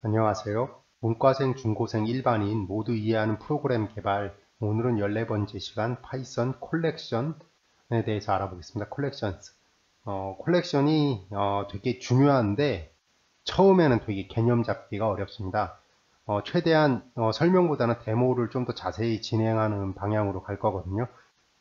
안녕하세요. 문과생, 중고생, 일반인 모두 이해하는 프로그램 개발. 오늘은 14번째 시간 파이썬 콜렉션에 대해서 알아보겠습니다. 콜렉션스. 콜렉션이 되게 중요한데 처음에는 되게 개념 잡기가 어렵습니다. 최대한 설명보다는 데모를 좀 더 자세히 진행하는 방향으로 갈 거거든요.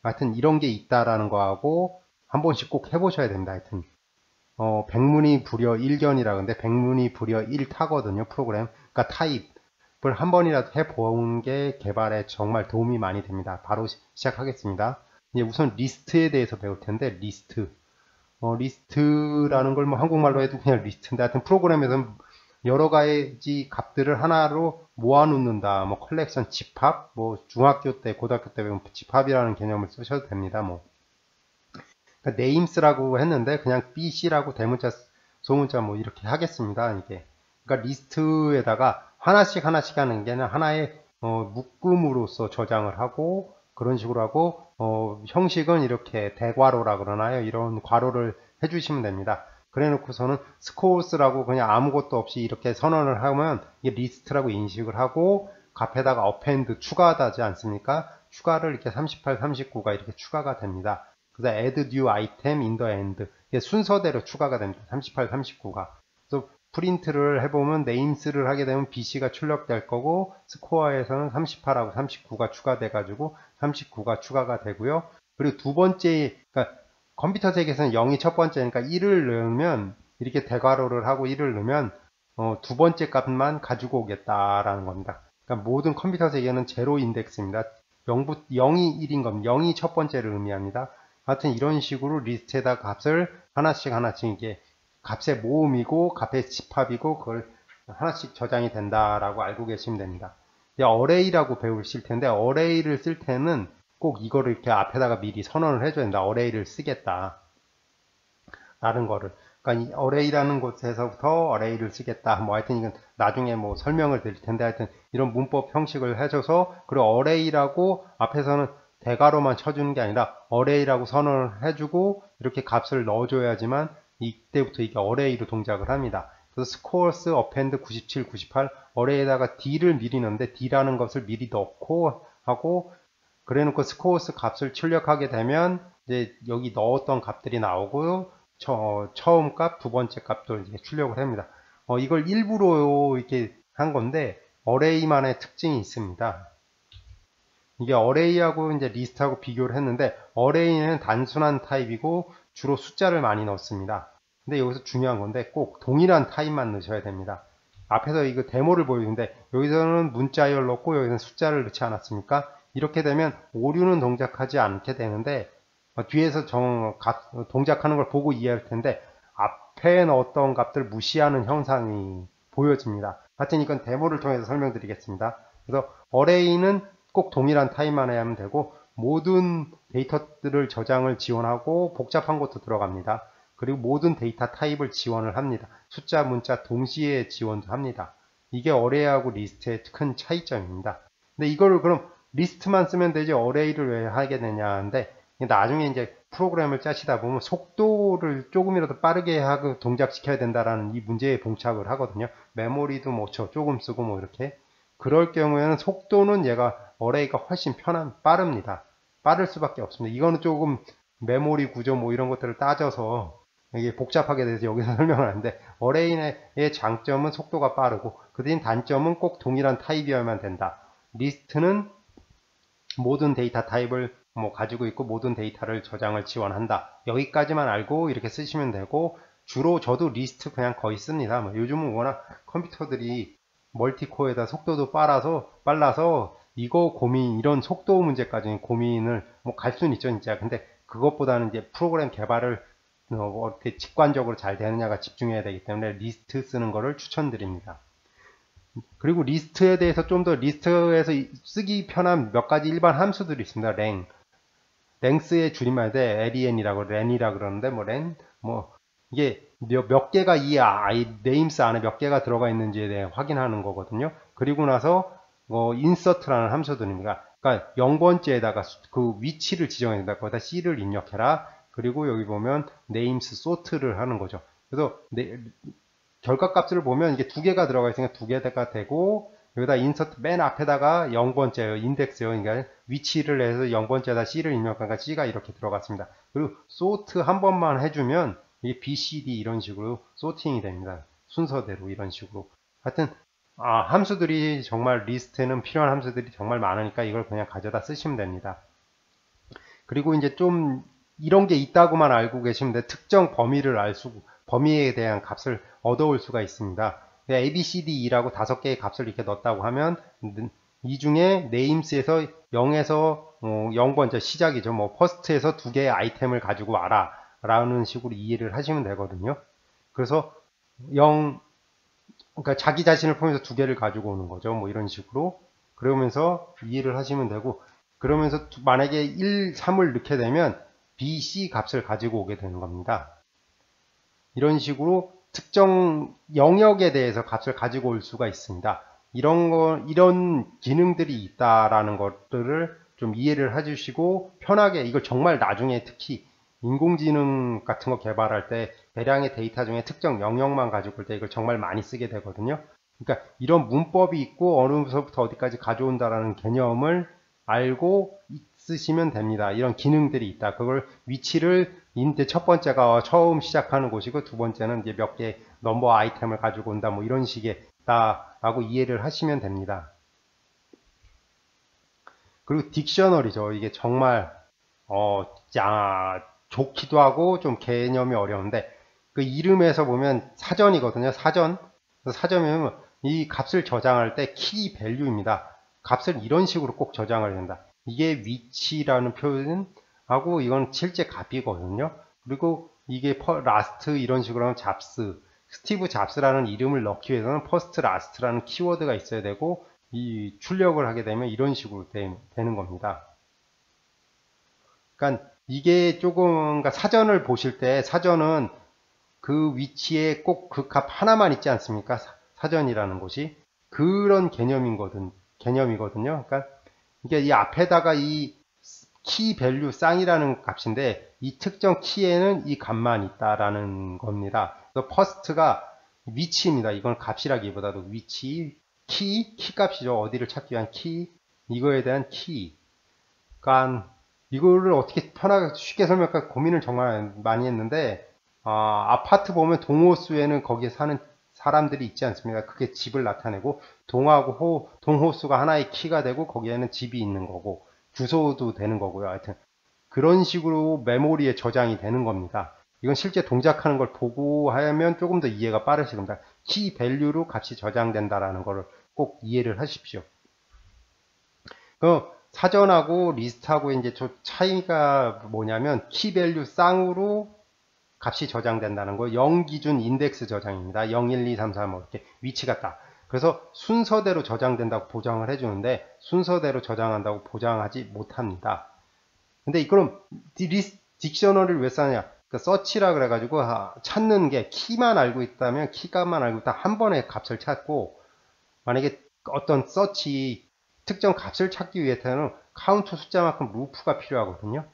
하여튼 이런 게 있다라는 거하고 한 번씩 꼭 해보셔야 됩니다. 하여튼 백문이 불여 일견이라 근데 백문이 불여 일타거든요. 프로그램. 그러니까 타입을 한 번이라도 해보는 게 개발에 정말 도움이 많이 됩니다. 바로 시작하겠습니다. 이제 우선 리스트에 대해서 배울 텐데 리스트. 리스트라는 걸 뭐 한국말로 해도 그냥 리스트인데 하여튼 프로그램에서는 여러 가지 값들을 하나로 모아놓는다. 뭐 컬렉션 집합, 뭐 중학교 때, 고등학교 때 배운 집합이라는 개념을 쓰셔도 됩니다. 뭐 그러니까 names라고 했는데 그냥 bc라고 대문자 소문자 뭐 이렇게 하겠습니다. 이게 그러니까 리스트에다가 하나씩 하나씩 하는 게 하나의 묶음으로써 저장을 하고 그런 식으로 하고 형식은 이렇게 대괄호라 그러나요? 이런 괄호를 해주시면 됩니다. 그래 놓고서는 스코어스라고 그냥 아무것도 없이 이렇게 선언을 하면 이게 리스트라고 인식을 하고 값에다가 append 추가하지 않습니까? 추가를 이렇게 38, 39가 이렇게 추가가 됩니다. 그래서 add new item in the end. 이게 순서대로 추가가 됩니다. 38, 39가. 그래서 프린트를 해보면 names를 하게 되면 bc가 출력될 거고 스코어에서는 38하고 39가 추가돼가지고 39가 추가가 되고요. 그리고 두 번째, 그러니까 컴퓨터 세계에서는 0이 첫 번째니까 1을 넣으면 이렇게 대괄호를 하고 1을 넣으면 두 번째 값만 가지고 오겠다라는 겁니다. 그러니까 모든 컴퓨터 세계는 제로 인덱스입니다. 0이 1인 겁니다. 0이 첫 번째를 의미합니다. 하여튼 이런 식으로 리스트에다 값을 하나씩 하나씩 이게 값의 모음이고 값의 집합이고 그걸 하나씩 저장이 된다라고 알고 계시면 됩니다. 어레이라고 배우실 텐데 어레이를 쓸 때는 꼭 이거를 이렇게 앞에다가 미리 선언을 해줘야 된다. 어레이를 쓰겠다. 라는 거를. 그러니까 이 어레이라는 곳에서부터 어레이를 쓰겠다. 뭐 하여튼 이건 나중에 뭐 설명을 드릴 텐데 하여튼 이런 문법 형식을 해줘서 그리고 어레이라고 앞에서는 대괄호만 쳐주는 게 아니라 어레이라고 선언을 해주고 이렇게 값을 넣어줘야지만 이때부터 이게 어레이로 동작을 합니다. 그래서 scores append 97, 98 어레이에다가 d를 미리 넣는데 d라는 것을 미리 넣고 하고 그래 놓고 scores 값을 출력하게 되면 이제 여기 넣었던 값들이 나오고 처음 값, 두 번째 값도 이제 출력을 합니다. 이걸 일부러 이렇게 한 건데 어레이만의 특징이 있습니다. 이게 어레이하고 이제 리스트하고 비교를 했는데 어레이는 단순한 타입이고 주로 숫자를 많이 넣습니다. 근데 여기서 중요한 건데 꼭 동일한 타입만 넣으셔야 됩니다. 앞에서 이거 데모를 보여주는데 여기서는 문자열 넣고 여기서는 숫자를 넣지 않았습니까? 이렇게 되면 오류는 동작하지 않게 되는데 뒤에서 동작하는 걸 보고 이해할 텐데 앞에 넣었던 값들 무시하는 현상이 보여집니다. 하여튼 이건 데모를 통해서 설명드리겠습니다. 그래서 어레이는 꼭 동일한 타입만 해야 하면 되고 모든 데이터들을 저장을 지원하고 복잡한 것도 들어갑니다. 그리고 모든 데이터 타입을 지원을 합니다. 숫자, 문자 동시에 지원도 합니다. 이게 어레이하고 리스트의 큰 차이점입니다. 근데 이거를 그럼 리스트만 쓰면 되지 어레이를 왜 하게 되냐 하는데 나중에 이제 프로그램을 짜시다 보면 속도를 조금이라도 빠르게 하고 동작시켜야 된다라는 이 문제에 봉착을 하거든요. 메모리도 뭐 조금 쓰고 뭐 이렇게. 그럴 경우에는 속도는 얘가 어레이가 훨씬 빠릅니다. 빠를 수밖에 없습니다. 이거는 조금 메모리 구조 뭐 이런 것들을 따져서 이게 복잡하게 돼서 여기서 설명을 하는데 어레이의 장점은 속도가 빠르고 그 대신 단점은 꼭 동일한 타입이어야만 된다. 리스트는 모든 데이터 타입을 뭐 가지고 있고 모든 데이터를 저장을 지원한다. 여기까지만 알고 이렇게 쓰시면 되고 주로 저도 리스트 그냥 거의 씁니다. 뭐 요즘은 워낙 컴퓨터들이 멀티코어에다 속도도 빨라서 이거 고민 이런 속도 문제까지 고민을 뭐 갈 수는 있죠 진짜. 근데 그것보다는 이제 프로그램 개발을 어떻게 직관적으로 잘 되느냐가 집중해야 되기 때문에 리스트 쓰는 거를 추천드립니다. 그리고 리스트에 대해서 좀 더 리스트에서 쓰기 편한 몇 가지 일반 함수들이 있습니다. 랭스의 줄임말인데 len이라고 len이라 그러는데 뭐 len 뭐 이게 몇 개가 이 네임스 안에 몇 개가 들어가 있는지에 대해 확인하는 거거든요. 그리고 나서 insert라는 함수들입니다. 그러니까 0번째에다가 그 위치를 지정해야 된다. 거기다 c를 입력해라. 그리고 여기 보면 names sort를 하는 거죠. 그래서 결과값을 보면 이게 두 개가 들어가 있으니까 두 개가 되고, 여기다 인서트 맨 앞에다가 0번째요. 인덱스요. 그러니까 위치를 해서 0번째에다 C를 입력하니까 C가 이렇게 들어갔습니다. 그리고 소트 한 번만 해주면 이게 B, C, D 이런 식으로 소팅이 됩니다. 순서대로 이런 식으로. 하여튼 함수들이 정말 리스트에는 필요한 함수들이 정말 많으니까 이걸 그냥 가져다 쓰시면 됩니다. 그리고 이제 좀 이런 게 있다고만 알고 계시면 돼. 특정 범위에 대한 값을 얻어올 수가 있습니다. A, B, C, D, E라고 5개의 값을 이렇게 넣었다고 하면 이 중에 네임스에서 0에서 0번째 시작이죠. 뭐 퍼스트에서 2개의 아이템을 가지고 와라 라는 식으로 이해를 하시면 되거든요. 그래서 그러니까 자기 자신을 포함해서 2개를 가지고 오는 거죠. 뭐 이런 식으로. 그러면서 이해를 하시면 되고, 그러면서 만약에 1, 3을 넣게 되면 B, C 값을 가지고 오게 되는 겁니다. 이런 식으로 특정 영역에 대해서 값을 가지고 올 수가 있습니다. 이런 기능들이 있다라는 것들을 좀 이해를 해주시고, 편하게 이걸 정말 나중에 특히 인공지능 같은 거 개발할 때 대량의 데이터 중에 특정 영역만 가지고 올 때 이걸 정말 많이 쓰게 되거든요. 그러니까 이런 문법이 있고 어느부터 어디까지 가져온다라는 개념을 알고 있으시면 됩니다. 이런 기능들이 있다. 그걸 위치를 첫 번째가 처음 시작하는 곳이고 두 번째는 이제 몇 개 넘버 아이템을 가지고 온다. 뭐 이런 식이다라고 이해를 하시면 됩니다. 그리고 딕셔너리죠. 이게 정말 좋기도 하고 좀 개념이 어려운데, 그 이름에서 보면 사전이거든요. 사전이면 이 값을 저장할 때 키 밸류입니다. 값을 이런 식으로 꼭 저장을 한다. 이게 위치라는 표현하고 이건 실제 값이거든요. 그리고 이게 라스트 이런 식으로 하면 잡스, 스티브 잡스라는 이름을 넣기 위해서는 퍼스트 라스트라는 키워드가 있어야 되고, 이 출력을 하게 되면 이런 식으로 되는 겁니다. 그러니까 이게 조금, 그러니까 사전을 보실 때 사전은 그 위치에 꼭 그 값 하나만 있지 않습니까? 사전이라는 것이 그런 개념이거든요. 그러니까 이게 이 앞에다가 이 키 밸류 쌍이라는 값인데 이 특정 키에는 이 값만 있다라는 겁니다. 그래서 퍼스트가 위치입니다. 이건 값이라기보다도 위치, 키 값이죠. 어디를 찾기 위한 키, 이거에 대한 키. 그러니까 이거를 어떻게 편하게 쉽게 설명할까 고민을 정말 많이 했는데, 아파트 보면 동호수에는 거기에 사는 사람들이 있지 않습니까? 그게 집을 나타내고, 동호수가 하나의 키가 되고 거기에는 집이 있는 거고 주소도 되는 거고요. 하여튼 그런 식으로 메모리에 저장이 되는 겁니다. 이건 실제 동작하는 걸 보고 하면 조금 더 이해가 빠르실 겁니다. 키 밸류로 값이 저장된다라는 것을 꼭 이해를 하십시오. 사전하고 리스트하고 이제 저 차이가 뭐냐면 키 밸류 쌍으로 값이 저장된다는 거, 0 기준 인덱스 저장입니다. 0, 1, 2, 3, 4 뭐 이렇게 위치 같다. 그래서 순서대로 저장된다고 보장을 해주는데 순서대로 저장한다고 보장하지 못합니다. 근데 그럼 딕셔너리를 왜 쓰냐? 그러니까 서치라 그래가지고 찾는 게 키만 알고 있다면 키값만 알고 있다 한 번에 값을 찾고, 만약에 어떤 서치 특정 값을 찾기 위해서는 카운트 숫자만큼 루프가 필요하거든요.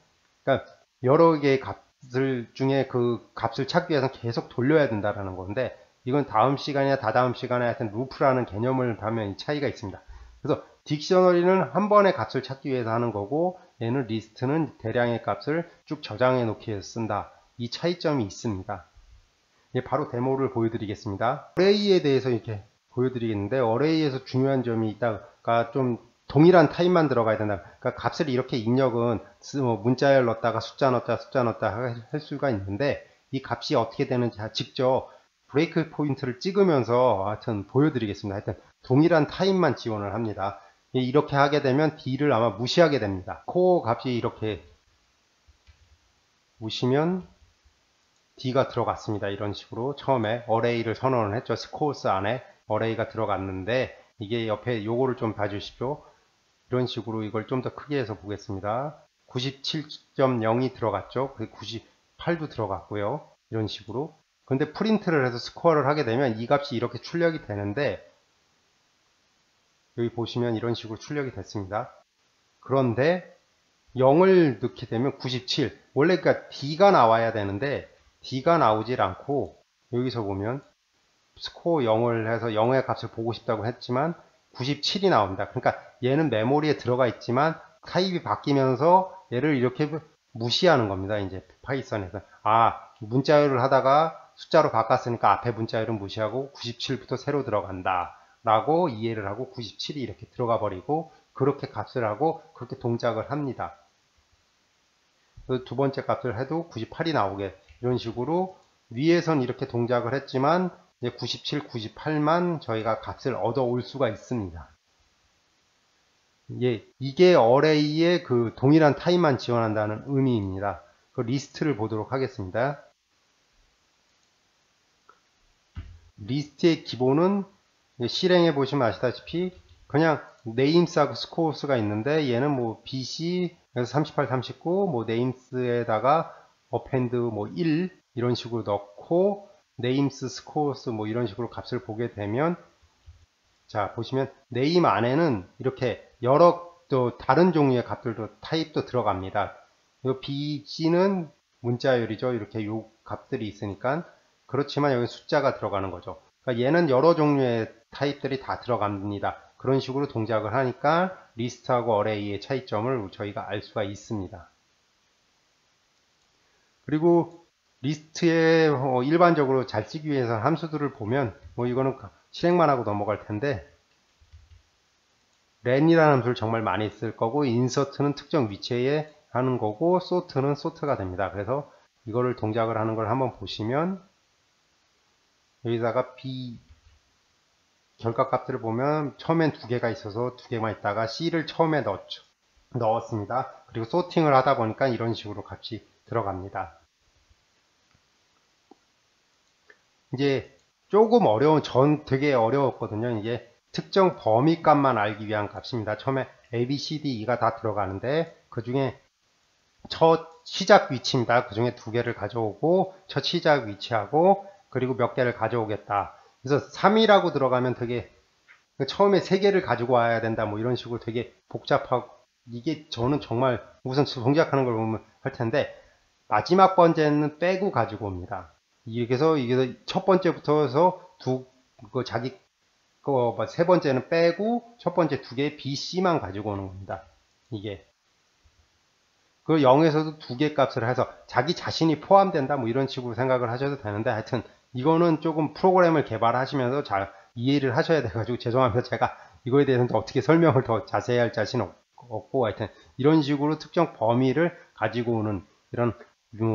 그러니까 여러 개의 값을 중에 그 값을 찾기 위해서는 계속 돌려야 된다는 건데, 이건 다음 시간이나 다다음 시간에 하여튼 루프라는 개념을 하면 차이가 있습니다. 그래서 딕셔너리는 한 번의 값을 찾기 위해서 하는 거고, 얘는 리스트는 대량의 값을 쭉 저장해 놓기 위해서 쓴다. 이 차이점이 있습니다. 바로 데모를 보여드리겠습니다. 어레이에 대해서 이렇게 보여드리겠는데, 어레이에서 중요한 점이 있다가 좀 동일한 타입만 들어가야 된다. 그러니까 값을 이렇게 입력은 문자열 넣었다가 숫자 넣었다 할 수가 있는데, 이 값이 어떻게 되는지 직접 브레이크 포인트를 찍으면서 하여튼 보여드리겠습니다. 하여튼 동일한 타입만 지원을 합니다. 이렇게 하게 되면 D를 아마 무시하게 됩니다. 코어 값이 이렇게 보시면 D가 들어갔습니다. 이런 식으로 처음에 어레이를 선언을 했죠. 스코어스 안에 어레이가 들어갔는데, 이게 옆에 요거를 좀 봐주십시오. 이런 식으로 이걸 좀 더 크게 해서 보겠습니다. 97.0이 들어갔죠. 98도 들어갔고요. 이런 식으로. 근데 프린트를 해서 스코어를 하게 되면 이 값이 이렇게 출력이 되는데, 여기 보시면 이런 식으로 출력이 됐습니다. 그런데 0을 넣게 되면 97. 원래 그러니까 D가 나와야 되는데 D가 나오질 않고, 여기서 보면 스코어 0을 해서 0의 값을 보고 싶다고 했지만 97이 나옵니다. 그러니까 얘는 메모리에 들어가 있지만 타입이 바뀌면서 얘를 이렇게 무시하는 겁니다. 이제 파이썬에서. 문자열을 하다가 숫자로 바꿨으니까 앞에 문자열은 무시하고 97부터 새로 들어간다 라고 이해를 하고 97이 이렇게 들어가 버리고 그렇게 값을 하고 그렇게 동작을 합니다. 두 번째 값을 해도 98이 나오게 이런 식으로 위에선 이렇게 동작을 했지만 이제 97, 98만 저희가 값을 얻어 올 수가 있습니다. 이게 어레이의 그 동일한 타입만 지원한다는 의미입니다. 그 리스트를 보도록 하겠습니다. 리스트의 기본은 실행해 보시면 아시다시피 그냥 네임스하고 스코어스가 있는데 얘는 뭐 BC 그래서 38, 39 뭐 네임스에다가 어펜드 뭐 1 이런 식으로 넣고 네임스 스코어스 뭐 이런 식으로 값을 보게 되면 자 보시면 네임 안에는 이렇게 여러 또 다른 종류의 값들도 타입도 들어갑니다. 이 BC는 문자열이죠. 이렇게 요 값들이 있으니까 그렇지만 여기 숫자가 들어가는 거죠. 그러니까 얘는 여러 종류의 타입들이 다 들어갑니다. 그런 식으로 동작을 하니까 리스트하고 어레이의 차이점을 저희가 알 수가 있습니다. 그리고 리스트에 일반적으로 잘 쓰기 위해서 함수들을 보면 뭐 이거는 실행만 하고 넘어갈 텐데 len이라는 함수를 정말 많이 쓸 거고 insert는 특정 위치에 하는 거고 sort는 sort가 됩니다. 그래서 이거를 동작을 하는 걸 한번 보시면 여기다가 B 결과값들을 보면 처음엔 두 개가 있어서 두 개만 있다가 C를 처음에 넣었습니다. 그리고 소팅을 하다 보니까 이런 식으로 값이 들어갑니다. 이제 조금 어려운 되게 어려웠거든요. 이게 특정 범위 값만 알기 위한 값입니다. 처음에 A, B, C, D, E가 다 들어가는데 그 중에 첫 시작 위치입니다. 그 중에 두 개를 가져오고 첫 시작 위치하고 그리고 몇 개를 가져오겠다. 그래서 3이라고 들어가면 되게 처음에 3개를 가지고 와야 된다 뭐 이런 식으로 되게 복잡하고 이게 저는 정말 우선 동작하는 걸 보면 할 텐데 마지막 번째는 빼고 가지고 옵니다. 이렇게 해서 이게 첫 번째부터 해서 세 번째는 빼고 첫 번째 두 개 B, C만 가지고 오는 겁니다. 이게 그 0에서도 두 개 값을 해서 자기 자신이 포함된다 뭐 이런 식으로 생각을 하셔도 되는데 하여튼 이거는 조금 프로그램을 개발하시면서 잘 이해를 하셔야 돼가지고 죄송합니다. 제가 이거에 대해서는 어떻게 설명을 더 자세히 할 자신 없고 하여튼 이런 식으로 특정 범위를 가지고 오는 이런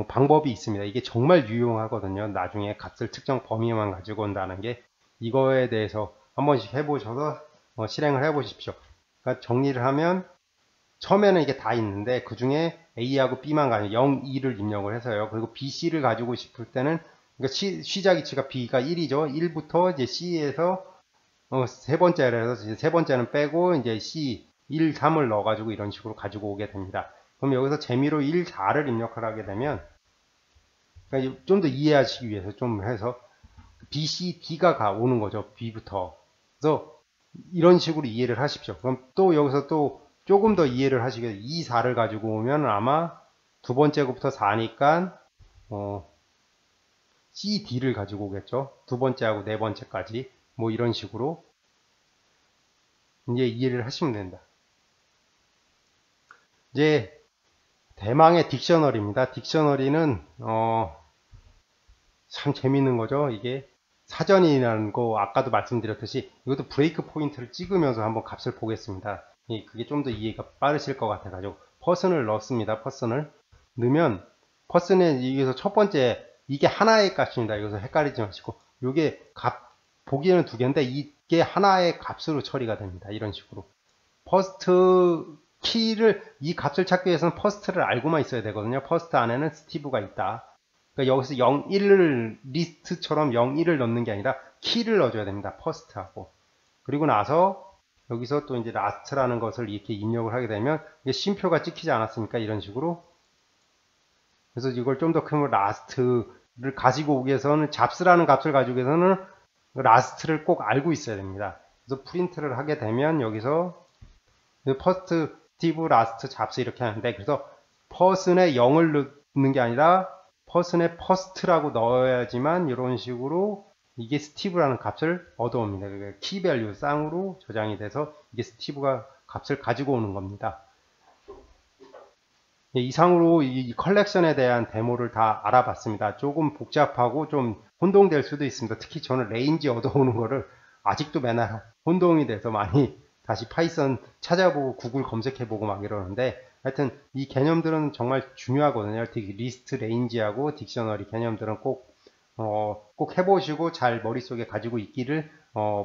방법이 있습니다. 이게 정말 유용하거든요. 나중에 값을 특정 범위만 가지고 온다는 게 이거에 대해서 한 번씩 해보셔서 실행을 해보십시오. 그러니까 정리를 하면 처음에는 이게 다 있는데 그 중에 A하고 B만 가지고 0, 2를 입력을 해서요. 그리고 B, C를 가지고 싶을 때는 그러니까 시작 위치가 B가 1이죠. 1부터 이제 C에서 세 번째를 해서 세 번째는 빼고 이제 C 1, 3을 넣어가지고 이런 식으로 가지고 오게 됩니다. 그럼 여기서 재미로 1, 4를 입력을 하게 되면 그러니까 좀 더 이해하시기 위해서 좀 해서 B, C, D가 오는 거죠. B부터. 그래서 이런 식으로 이해를 하십시오. 그럼 또 여기서 또 조금 더 이해를 하시게 2, 4를 가지고 오면 아마 두 번째 것부터 4니까 C, D를 가지고 오겠죠. 두 번째하고 네 번째까지 뭐 이런 식으로 이제 이해를 하시면 된다. 이제 대망의 딕셔너리입니다. 딕셔너리는 참 재밌는 거죠. 이게 사전이라는 거 아까도 말씀드렸듯이 이것도 브레이크 포인트를 찍으면서 한번 값을 보겠습니다. 그게 좀 더 이해가 빠르실 것 같아가지고 퍼슨을 넣습니다. 퍼슨을 넣으면 퍼슨에 여기서 첫 번째 이게 하나의 값입니다. 여기서 헷갈리지 마시고 이게 보기에는 두 개인데 이게 하나의 값으로 처리가 됩니다. 이런 식으로 퍼스트 키를 이 값을 찾기 위해서는 퍼스트를 알고만 있어야 되거든요. 퍼스트 안에는 스티브가 있다. 그러니까 여기서 0, 1을 리스트처럼 0, 1을 넣는 게 아니라 키를 넣어줘야 됩니다. 퍼스트하고 그리고 나서 여기서 또 이제 라스트라는 것을 이렇게 입력을 하게 되면 이게 쉼표가 찍히지 않았습니까? 이런 식으로. 그래서 이걸 좀 더 크면 라스트를 가지고 오기 위해서는 잡스라는 값을 가지고 위해서는 라스트를 꼭 알고 있어야 됩니다. 그래서 프린트를 하게 되면 여기서 퍼스트, 스티브, 라스트, 잡스 이렇게 하는데 그래서 퍼슨에 0을 넣는 게 아니라 퍼슨에 퍼스트라고 넣어야지만 이런 식으로 이게 스티브라는 값을 얻어옵니다. 그러니까 키밸류 쌍으로 저장이 돼서 이게 스티브가 값을 가지고 오는 겁니다. 이상으로 이 컬렉션에 대한 데모를 다 알아봤습니다. 조금 복잡하고 좀 혼동될 수도 있습니다. 특히 저는 레인지 얻어오는 거를 아직도 맨날 혼동이 돼서 많이 다시 파이썬 찾아보고 구글 검색해보고 막 이러는데, 하여튼 이 개념들은 정말 중요하거든요. 특히 리스트, 레인지하고 딕셔너리 개념들은 꼭 해보시고 잘 머릿속에 가지고 있기를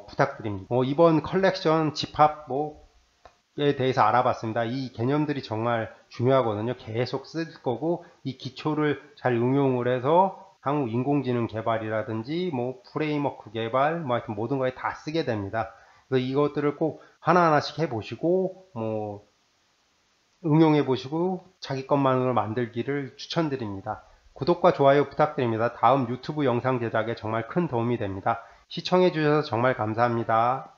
부탁드립니다. 이번 컬렉션 집합 에 대해서 알아봤습니다. 이 개념들이 정말 중요하거든요. 계속 쓸 거고, 이 기초를 잘 응용을 해서 향후 인공지능 개발이라든지 프레임워크 개발 하여튼 모든 거에 다 쓰게 됩니다. 그래서 이것들을 꼭 하나하나씩 해보시고 응용해 보시고 자기 것만으로 만들기를 추천드립니다. 구독과 좋아요 부탁드립니다. 다음 유튜브 영상 제작에 정말 큰 도움이 됩니다. 시청해 주셔서 정말 감사합니다.